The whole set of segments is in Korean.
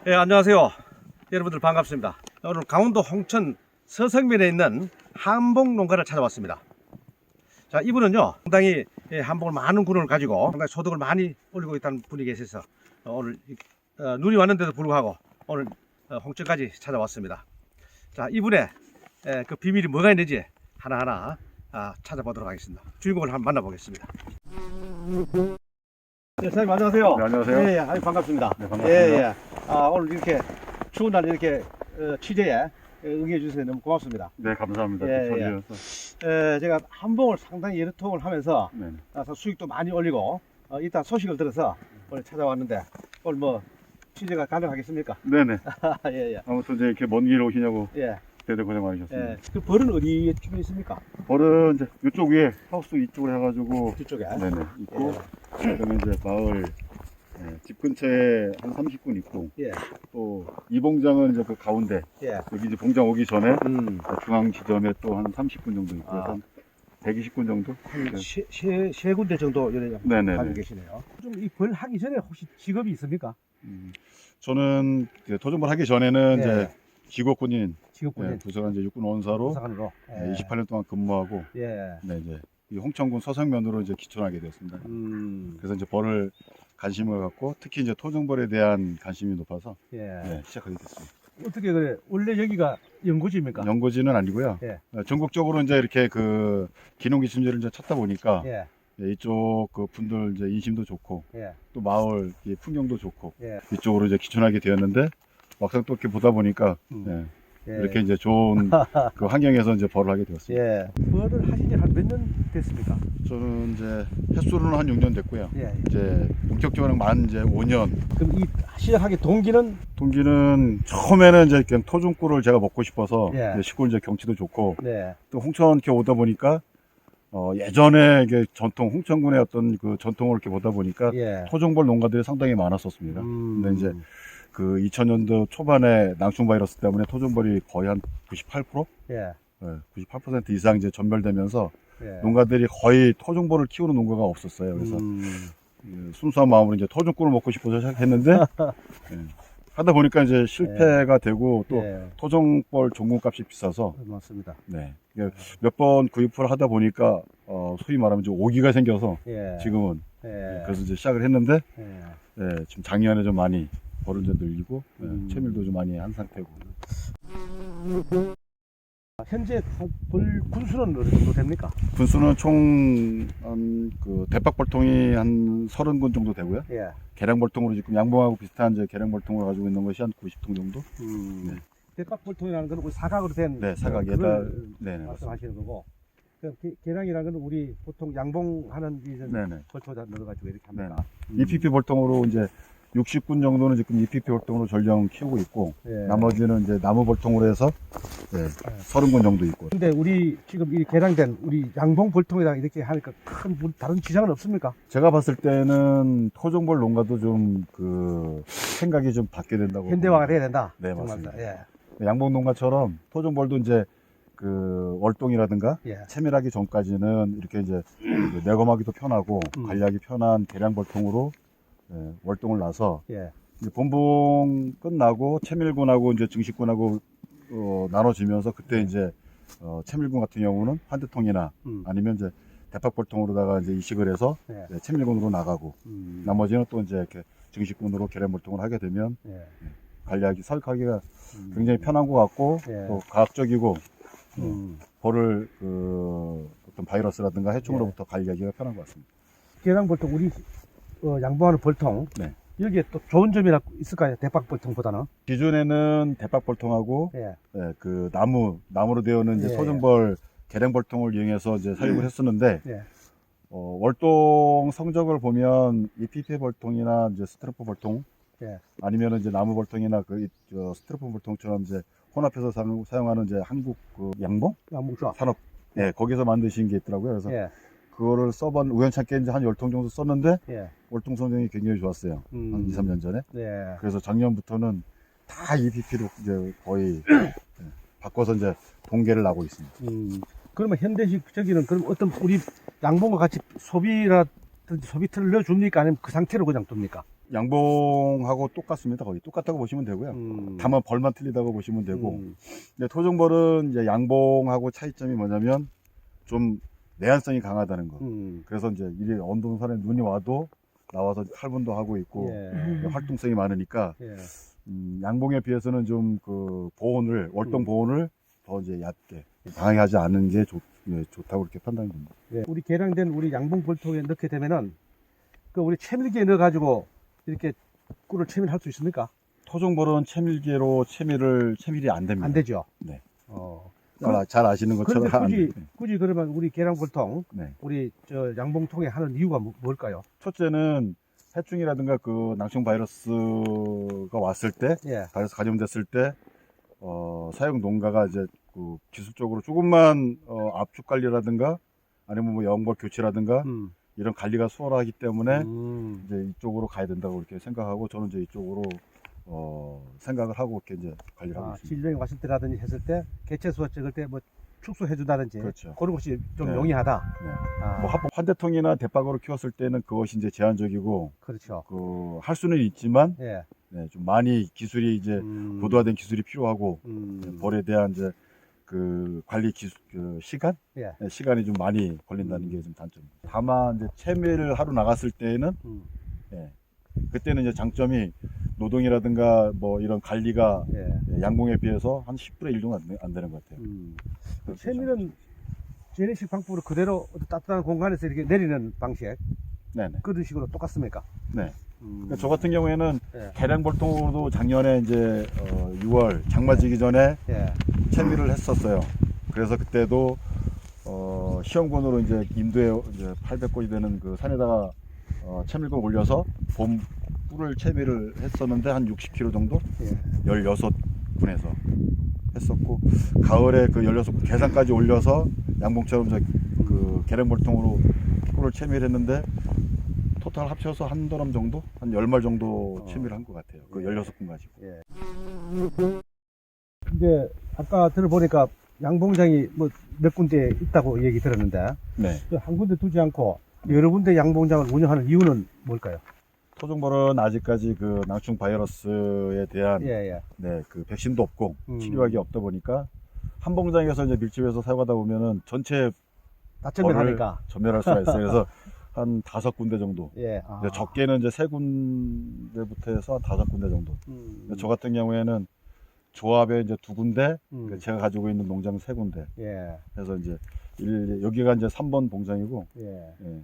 예, 안녕하세요. 여러분들 반갑습니다. 오늘 강원도 홍천 서성면에 있는 한복 농가를 찾아왔습니다. 자, 이분은요, 상당히 한복을 많은 군을 가지고 상당히 소득을 많이 올리고 있다는 분이 계셔서 오늘 눈이 왔는데도 불구하고 오늘 홍천까지 찾아왔습니다. 자, 이분의 그 비밀이 뭐가 있는지 하나하나 찾아보도록 하겠습니다. 주인공을 한번 만나보겠습니다. 네, 사장님 안녕하세요. 네, 안녕하세요. 예, 예, 아주 반갑습니다. 네, 반갑습니다. 예, 예. 오늘 이렇게 추운 날 이렇게 취재에 응해 주셔서 너무 고맙습니다. 네, 감사합니다. 예, 제가 한복을 상당히 여러 통을 하면서 네. 수익도 많이 올리고 일단 소식을 들어서 오늘 찾아왔는데 오늘 뭐 취재가 가능하겠습니까? 네네. 예, 예. 아무튼 이제 이렇게 먼 길 오시냐고 예, 대대 고생 많으셨습니다. 예. 그 벌은 어디에 춤에 있습니까? 벌은 이제 이쪽 위에 하우스 이쪽으로 해가지고 뒤쪽에. 네네 있고 그다음에 이제 마을 집 근처에 한 30군 있고 예, 또 이봉장은 이제 그 가운데 예. 여기 이제 봉장 오기 전에 음. 중앙 지점에 또 한 30군 정도 있고 아. 한 120군 정도. 한 세 군데 정도 여기 네네네. 가지고 계시네요. 좀 이 벌 하기 전에 혹시 직업이 있습니까? 저는 토종벌 하기 전에는 예. 이제 직업군인 직업군인 부서관 이제 육군 원사로 부사관으로. 28년 동안 근무하고 예. 네, 이제 이 홍천군 서성면으로 이제 기촌하게 되었습니다. 그래서 이제 벌을 관심을 갖고 특히 이제 토종벌에 대한 관심이 높아서 예. 시작하게 됐습니다. 어떻게 그래? 원래 여기가 연구지입니까? 연고지는 아니고요. 예. 전국적으로 이제 이렇게 그 기농기침지를 이제 찾다 보니까 예. 이쪽 그 분들 이제 인심도 좋고 예. 또 마을 이 풍경도 좋고 예. 이쪽으로 이제 기촌하게 되었는데 막상 또 이렇게 보다 보니까 예. 이렇게 이제 좋은 그 환경에서 이제 벌을 하게 되었습니다. 예. 벌을 하신 지 한 몇 년 됐습니까? 저는 이제 횟수로는 한 6년 됐고요. 예. 이제 본격적으로 만 이제 5년. 그럼 이 시작하기 동기는 동기는 처음에는 이제 그냥 토종꿀을 제가 먹고 싶어서 예. 시골 이제 경치도 좋고 네. 또 홍천 이렇게 오다 보니까 예전에 이게 전통 홍천군의 어떤 그 전통을 이렇게 보다 보니까 예. 토종벌 농가들이 상당히 많았었습니다. 근데 이제 그 2000년도 초반에 낭충 바이러스 때문에 토종벌이 거의 한 98%? 예. 98% 이상 이제 전멸되면서 예. 농가들이 거의 토종벌을 키우는 농가가 없었어요. 그래서 순수한 마음으로 이제 토종꿀을 먹고 싶어서 시작했는데 하다 보니까 이제 실패가 되고 또 예. 토종벌 종군값이 비싸서 맞습니다. 몇 번 구입을 하다 보니까 소위 말하면 좀 오기가 생겨서 예. 지금은 예. 그래서 이제 시작을 했는데 예. 지금 작년에 좀 많이 벌을 좀 늘리고 채밀도 좀 많이 한 상태고. 현재 벌 군수는 어느 정도 됩니까? 군수는 총 그 대박벌통이 한 30군 정도 되고요. 예. 계량벌통으로 지금 양봉하고 비슷한 이제 계량벌통을 가지고 있는 것이 한 90통 정도. 네. 대박벌통이라는 건 우리 사각으로 된 네, 사각에다 그걸 네네. 말씀하시는 거고, 그 계량이라는 건 우리 보통 양봉하는 이제 네네. 벌초에다 넣어가지고 이렇게 합니다. EPP 벌통으로 이제 60군 정도는 지금 EPP 벌통으로 전령 키우고 있고 예. 나머지는 이제 나무 벌통으로 해서 30군 정도 있고. 근데 우리 지금 이 개량된 우리 양봉 벌통이랑 이렇게 하니까 큰 다른 지장은 없습니까? 제가 봤을 때는 토종벌 농가도 좀 그 생각이 좀 바뀌어야 된다고. 현대화가 돼야 된다. 네, 정말. 맞습니다. 예. 양봉 농가처럼 토종벌도 이제 그 월동이라든가 예. 채밀하기 전까지는 이렇게 이제 내검하기도 편하고 관리하기 편한 계량벌통으로 월동을 놔서 예. 이제 본봉 끝나고 채밀군하고 이제 증식군하고 나눠지면서 그때 이제 채밀군 같은 경우는 환대통이나 아니면 이제 대팍벌통으로다가 이제 이식을 해서 예. 채밀군으로 나가고 나머지는 또 이제 이렇게 증식군으로 계량벌통을 하게 되면 예. 관리하기 설득하기가 굉장히 편한 것 같고 예. 또 과학적이고 벌을 그 어떤 바이러스라든가 해충으로부터 관리하기가 편한 것 같습니다. 계량 벌통 우리 양봉하는 벌통. 네. 여기에 또 좋은 점이나 있을까요? 대박 벌통보다는? 기존에는 대박벌통하고 예. 그 나무로 되어 있는 이제 예. 소정벌 계량벌통을 이용해서 이제 사육을 했었는데 예. 월동 성적을 보면 EPP 벌통이나 이제 스트로포 벌통 예. 아니면은 이제 나무 벌통이나 그 스트로포 벌통처럼 이제 혼합해서 사용하는 이제 한국 그 양봉 양봉조합. 산업 거기서 만드신 게 있더라고요. 그래서 예. 그거를 써본 우연찮게 이제 한 10통 정도 썼는데 예. 월동 성적이 굉장히 좋았어요. 한 2, 3년 전에. 예. 그래서 작년부터는 다 EPP로 이제 거의 바꿔서 이제 동계를 나고 있습니다. 그러면 현대식적인 그럼 어떤 우리 양봉과 같이 소비라든지 소비트를 넣어줍니까? 아니면 그 상태로 그냥 둡니까? 양봉하고 똑같습니다. 거의 똑같다고 보시면 되고요. 다만 벌만 틀리다고 보시면 되고. 근데 토종벌은 이제 양봉하고 차이점이 뭐냐면 좀 내한성이 강하다는 거. 그래서 이제 이게 언동산에 눈이 와도 나와서 활분도 하고 있고 예. 활동성이 많으니까 예. 양봉에 비해서는 좀 그 보온을 월동 보온을 더 이제 얕게 방해하지 않는 게 좋다고 이렇게 판단이 됩니다. 예. 우리 개량된 우리 양봉 볼통에 넣게 되면은 그 우리 채밀기에 넣어 가지고 이렇게 꿀을 채밀할 수 있습니까? 토종벌은 채밀기로 채밀이 안 됩니다. 안 되죠. 네. 잘 아시는 것처럼 그런데 굳이 그러면 우리 계량 볼통 네. 우리 저 양봉통에 하는 이유가 뭘까요? 첫째는 해충이라든가 그 낭충 바이러스가 왔을 때, 예. 바이러스 감염됐을 때, 사육 농가가 이제 그 기술적으로 조금만 압축 관리라든가 아니면 뭐 영벌 교체라든가 이런 관리가 수월하기 때문에 이제 이쪽으로 가야 된다고 이렇게 생각하고 저는 이제 이쪽으로 생각을 하고 이렇게 이제 관리를 하고 있습니다. 질병이 왔을 때라든지 했을 때 개체수가 적을 때 뭐 축소해 준다든지 그렇죠. 그런 것이 좀 네. 용이하다. 네. 아, 뭐 환대통이나 대박으로 키웠을 때는 그것이 이제 제한적이고 그렇죠. 할 수는 있지만 예. 네, 좀 많이 기술이 이제 고도화된 기술이 필요하고 벌에 대한 이제 그 관리 시간 예. 네, 시간이 좀 많이 걸린다는 게 좀 단점입니다. 다만 이제 채밀을 하러 나갔을 때는 예, 그때는 이제 장점이 노동이라든가 뭐 이런 관리가 예. 양봉에 비해서 한 10분의 1 정도 안 되는 것 같아요. 채밀은 재래식 방법으로 그대로 따뜻한 공간에서 이렇게 내리는 방식 네네. 그런 식으로 똑같습니까? 네. 그러니까 저 같은 경우에는 예. 계량볼통으로도 작년에 이제 6월 장마지기 전에 예. 채밀을 했었어요. 그래서 그때도 시험군으로 이제 인도에 이제 800곳이 되는 그 산에다가 채밀군 올려서 봄 꿀을 채밀을 했었는데 한 60kg 정도 예. 16군에서 했었고 가을에 그 16군 계산까지 올려서 양봉처럼 그 계량볼통으로 꿀을 채밀했는데 토탈 합쳐서 한 더럼 정도? 한 10말 정도 채밀한 것 같아요. 그 16군 가지고. 예. 이제 아까 들어보니까 양봉장이 뭐 몇 군데 있다고 얘기 들었는데 네. 한 군데 두지 않고 여러 군데 양봉장을 운영하는 이유는 뭘까요? 토종벌은 아직까지 그 낭충 바이러스에 대한 예. 네, 그 백신도 없고 치료약이 없다 보니까 한 봉장에서 이제 밀집해서 사용하다 보면은 전체 다 전멸하니까. 전멸할 수가 있어요. 그래서 한 5군데 정도. 예. 이제 적게는 이제 3군데부터 해서 한 5군데 정도. 저 같은 경우에는 조합에 이제 2군데, 제가 가지고 있는 농장 3군데. 예. 해서 이제 여기가 이제 3번 봉장이고, 예. 예.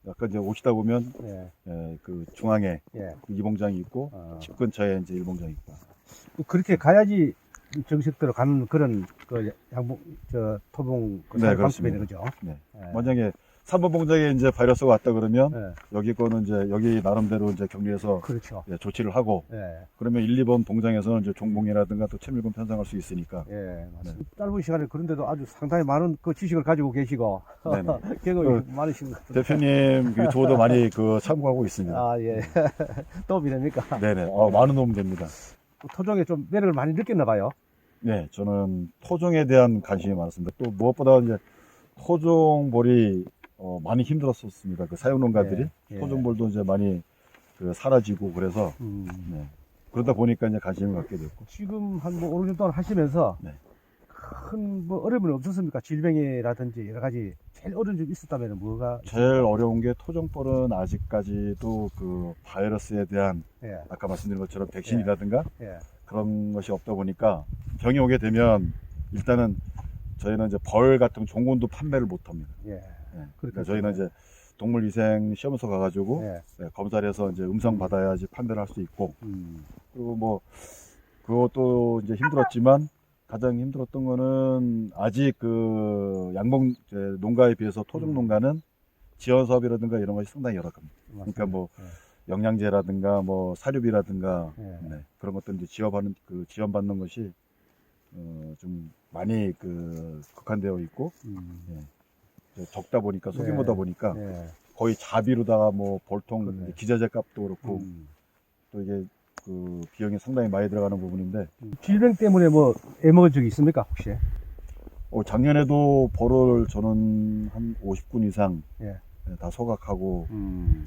아까 이제 오시다 보면 예. 예, 그 중앙에 예. 그 2봉장이 있고 집 근처에 이제 1봉장이 있고. 그렇게 가야지 정식대로 가는 그런 그 양봉 토봉 그 네, 방법이네 그렇습니다. 그죠? 네. 예. 만약에 3번 봉장에 이제 바이러스가 왔다 그러면 예. 여기 거는 이제 여기 나름대로 이제 격리해서 그렇죠. 예, 조치를 하고 예. 그러면 1, 2번 봉장에서는 이제 종봉이라든가 또 채밀군 편성할 수 있으니까. 예, 맞습니다. 짧은 시간에 그런데도 아주 상당히 많은 그 지식을 가지고 계시고 네네. 경험이 많으신 것 같은데. 대표님 유튜브도 많이 그 참고하고 있습니다. 아, 예. 도움이 됩니까? 네네. 많은 도움 됩니다. 토종에 좀 매력을 많이 느꼈나 봐요. 네, 저는 토종에 대한 관심이 많았습니다. 또 무엇보다 이제 토종볼이 많이 힘들었었습니다. 그 사육농가들이 예. 토종볼도 이제 많이 그 사라지고 그래서 네. 그러다 보니까 이제 관심을 갖게 됐고. 지금 한 뭐 5, 6년 동안 하시면서 네. 큰 뭐 어려움은 없었습니까? 질병이라든지 여러 가지 제일 어려운 점이 있었다면 뭐가? 제일 어려운 게 토종볼은 아직까지도 그 바이러스에 대한 예. 아까 말씀드린 것처럼 백신이라든가 예. 그런 것이 없다 보니까 병이 오게 되면 일단은 저희는 이제 벌 같은 종군도 판매를 못 합니다. 예. 네. 그렇겠죠. 그러니까 저희는 이제 동물위생 시험소 가가지고 예. 네, 검사를 해서 이제 음성 받아야지 판매를 할 수 있고 그리고 뭐 그것도 이제 힘들었지만 가장 힘들었던 거는 아직 그 양봉 농가에 비해서 토종 농가는 지원 사업이라든가 이런 것이 상당히 열악합니다. 그러니까 뭐 영양제라든가 뭐 사료비라든가 예. 네, 그런 것들 이제 지원받는 것이 좀 많이 그 극한되어 있고 적다 보니까 소규모다 보니까 예. 거의 자비로다가 뭐 볼통 그래. 기자재 값도 그렇고 또 이게 그 비용이 상당히 많이 들어가는 부분인데 질병 때문에 뭐 애먹은 적이 있습니까 혹시? 작년에도 벌을 저는 한 50군 이상 예. 다 소각하고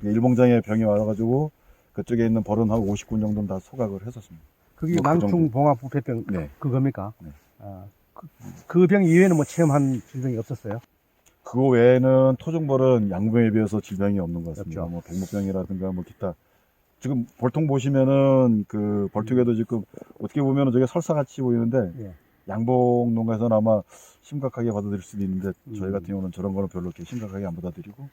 일봉장에 병이 와가지고 그쪽에 있는 벌은 한 50군 정도는 다 소각을 했었습니다. 그게 뭐그 망충 봉합 부패병 네. 그겁니까? 네. 아, 그 병 이외에는 뭐 체험한 질병이 없었어요? 그거 외에는 토종벌은 양병에 비해서 질병이 없는 것 같습니다. 없죠. 뭐 백목병이라든가 뭐 기타. 지금 벌통 보시면은 그 벌통에도 지금 어떻게 보면은 저게 설사같이 보이는데 예. 양봉 농가에서는 아마 심각하게 받아들일 수도 있는데 저희 음. 같은 경우는 저런 거는 별로 이렇게 심각하게 안 받아들이고